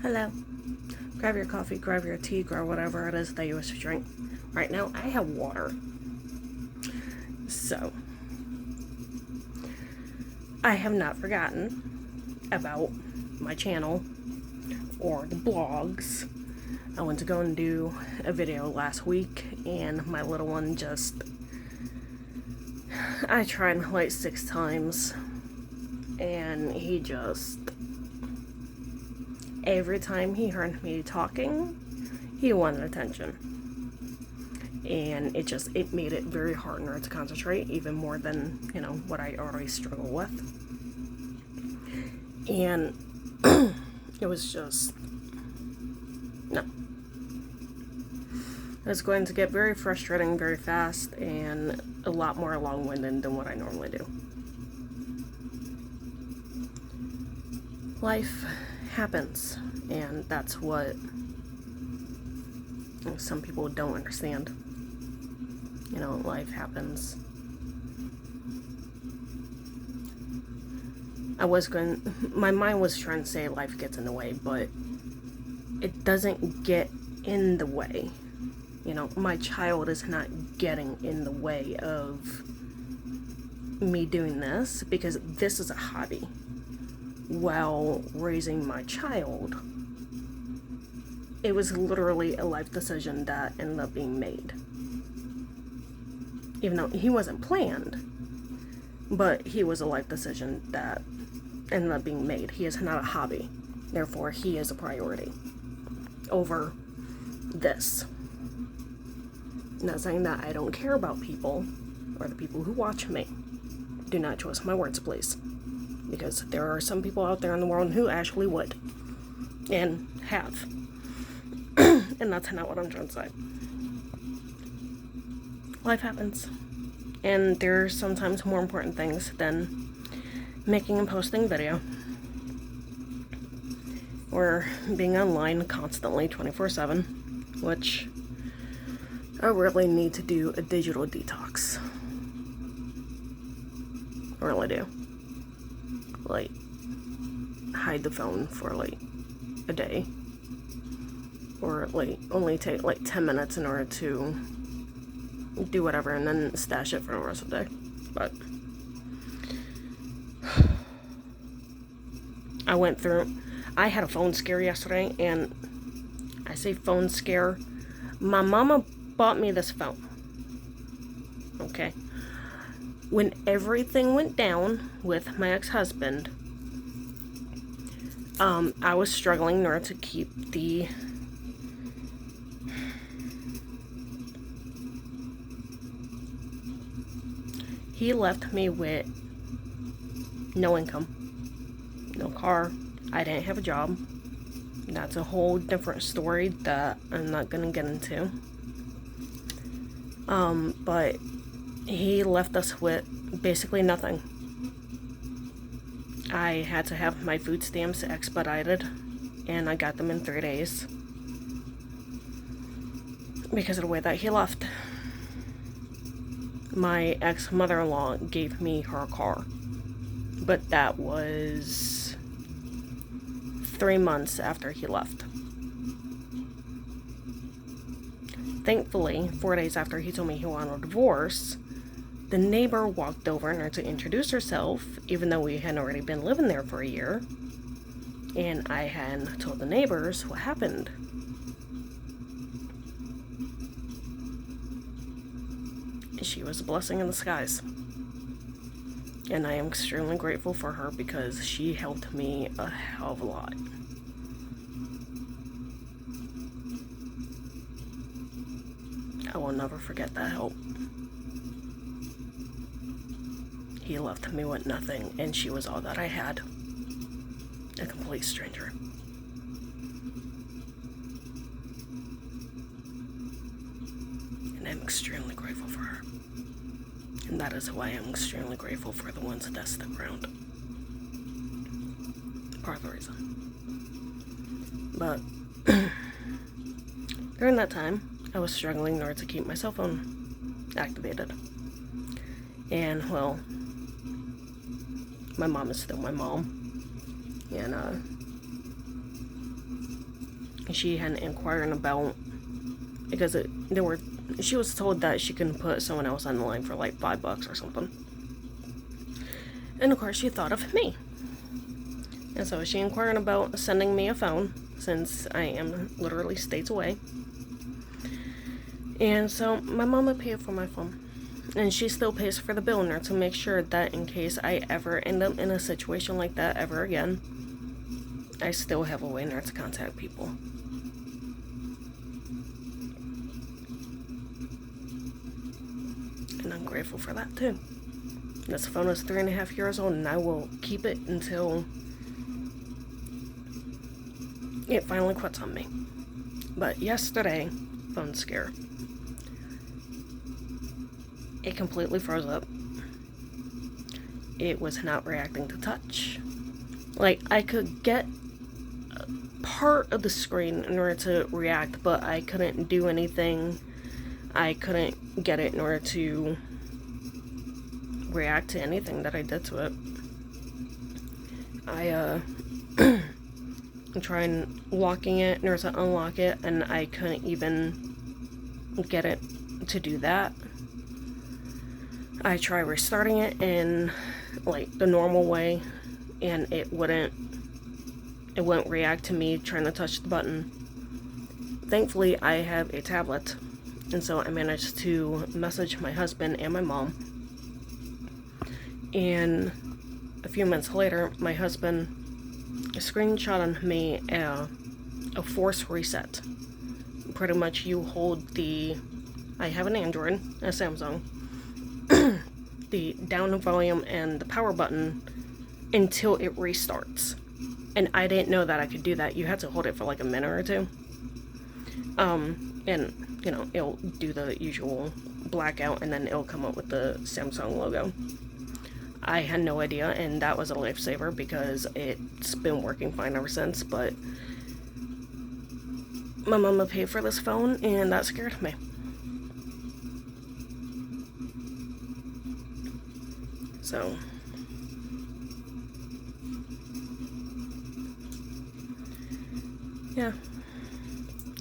Hello. Grab your coffee, grab your tea, grab whatever it is that you wish to drink. Right now, I have water. So, I have not forgotten about my channel or the blogs. I went to go and do a video last week, and my little one I tried like 6 times, and he just, every time he heard me talking, he wanted attention. And it made it very hard in order to concentrate, even more than, what I already struggle with. And it was just, no. It's going to get very frustrating very fast and a lot more long-winded than what I normally do. Life happens, and that's what some people don't understand. Life happens. My mind was trying to say life gets in the way, but it doesn't get in the way. My child is not getting in the way of me doing this, because this is a hobby. While raising my child, it was literally a life decision that ended up being made. Even though he wasn't planned, but he was a life decision that ended up being made. He is not a hobby. Therefore, he is a priority over this. Not saying that I don't care about people or the people who watch me. Do not twist my words, please. Because there are some people out there in the world who actually would. And have. And that's not what I'm trying to say. Life happens. And there's sometimes more important things than making and posting video. Or being online constantly 24/7. Which I really need to do a digital detox. I really do. Hide the phone for a day. Or only take 10 minutes in order to do whatever, and then stash it for the rest of the day. But I had a phone scare yesterday, and I say phone scare. My mama bought me this phone. Okay. When everything went down with my ex-husband, I was struggling in order to keep the he left me with no income, no car. I didn't have a job. That's a whole different story that I'm not gonna get into. But he left us with basically nothing. I had to have my food stamps expedited, and I got them in 3 days because of the way that he left. My ex-mother-in-law gave me her car, but that was 3 months after he left. Thankfully, 4 days after he told me he wanted a divorce, the neighbor walked over in order to introduce herself, even though we had already been living there for a year, and I had told the neighbors what happened. She was a blessing in disguise. And I am extremely grateful for her, because she helped me a hell of a lot. I will never forget that help. He left me with nothing, and she was all that I had. A complete stranger. And I'm extremely grateful for her. And that is why I'm extremely grateful for the ones that stick around. Part of the reason. But during that time, I was struggling in order to keep my cell phone activated. And, well, my mom is still my mom. And, she had inquired about, because she was told that she couldn't put someone else on the line for like $5 or something. And of course she thought of me. And so she inquired about sending me a phone, since I am literally states away. And so my mama paid for my phone. And she still pays for the bill in order to make sure that in case I ever end up in a situation like that ever again, I still have a way in order to contact people. And I'm grateful for that too. This phone is 3.5 years old, and I will keep it until it finally quits on me. But yesterday, phone scare. It completely froze up. It was not reacting to touch. Like, I could get part of the screen in order to react, but I couldn't do anything. I couldn't get it in order to react to anything that I did to it. I tried locking it in order to unlock it, and I couldn't even get it to do that. I tried restarting it in like the normal way, and it wouldn't react to me trying to touch the button. Thankfully, I have a tablet, and so I managed to message my husband and my mom. And a few minutes later, my husband screenshotted me a force reset. Pretty much, you hold I have an Android, a Samsung, the down volume and the power button until it restarts. And I didn't know that I could do that. You had to hold it for like a minute or two. And, you know, it'll do the usual blackout, and then it'll come up with the Samsung logo. I had no idea, and that was a lifesaver because it's been working fine ever since. But my mama paid for this phone, and that scared me. So, yeah.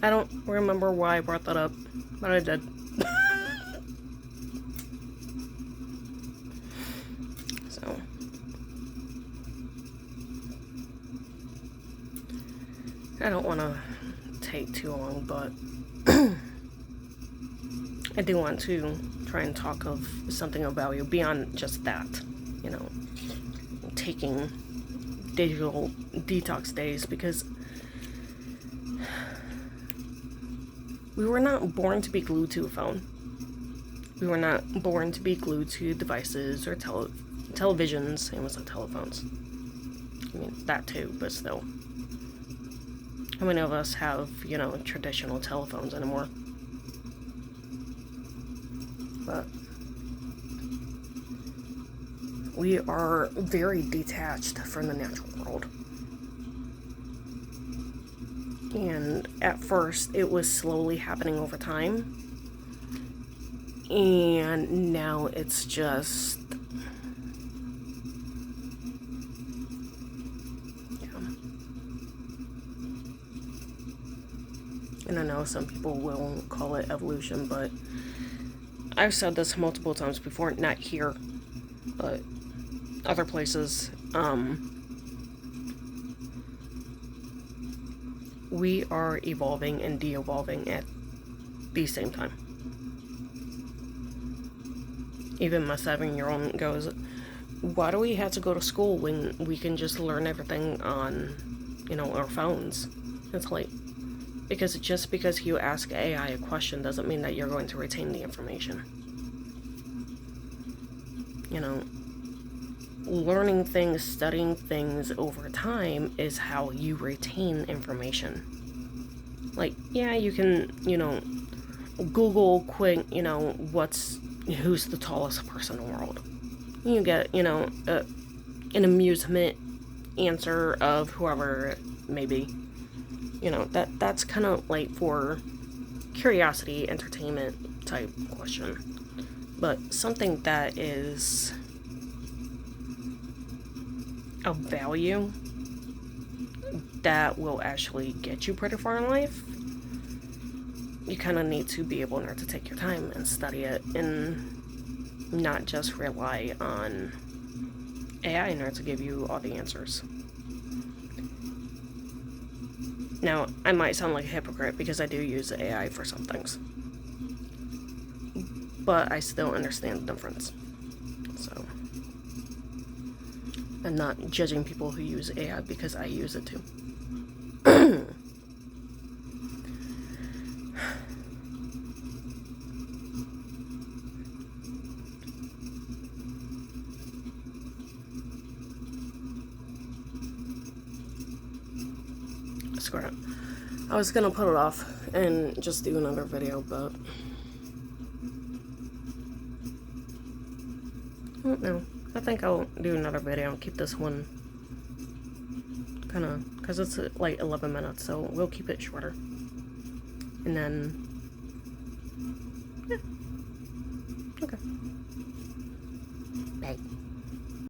I don't remember why I brought that up, but I did. So, I don't want to take too long, but I do want to try and talk of something of value beyond just that, you know, taking digital detox days, because we were not born to be glued to a phone. We were not born to be glued to devices or televisions. It was not telephones. I mean, that too, but still. How many of us have, you know, traditional telephones anymore? But we are very detached from the natural world. And at first, it was slowly happening over time. And now it's just... yeah. And I know some people will call it evolution, but I've said this multiple times before, not here, but other places. We are evolving and de-evolving at the same time. Even my 7-year-old goes, why do we have to go to school when we can just learn everything on, you know, our phones? It's like, because just because you ask AI a question doesn't mean that you're going to retain the information. You know, learning things, studying things over time is how you retain information. Like, yeah, you can, you know, Google quick, you know, who's the tallest person in the world. You get, you know, an amusement answer of whoever it may be. You know, that's kind of like for curiosity, entertainment type question. But something that is of value, that will actually get you pretty far in life, you kind of need to be able in order to take your time and study it and not just rely on AI in order to give you all the answers. Now, I might sound like a hypocrite because I do use AI for some things, but I still understand the difference. So, I'm not judging people who use AI because I use it too. Screw it. I was gonna put it off and just do another video, but I don't know. I think I'll do another video and keep this one kind of, because it's like 11 minutes, so we'll keep it shorter. And then, yeah. Okay. Bye.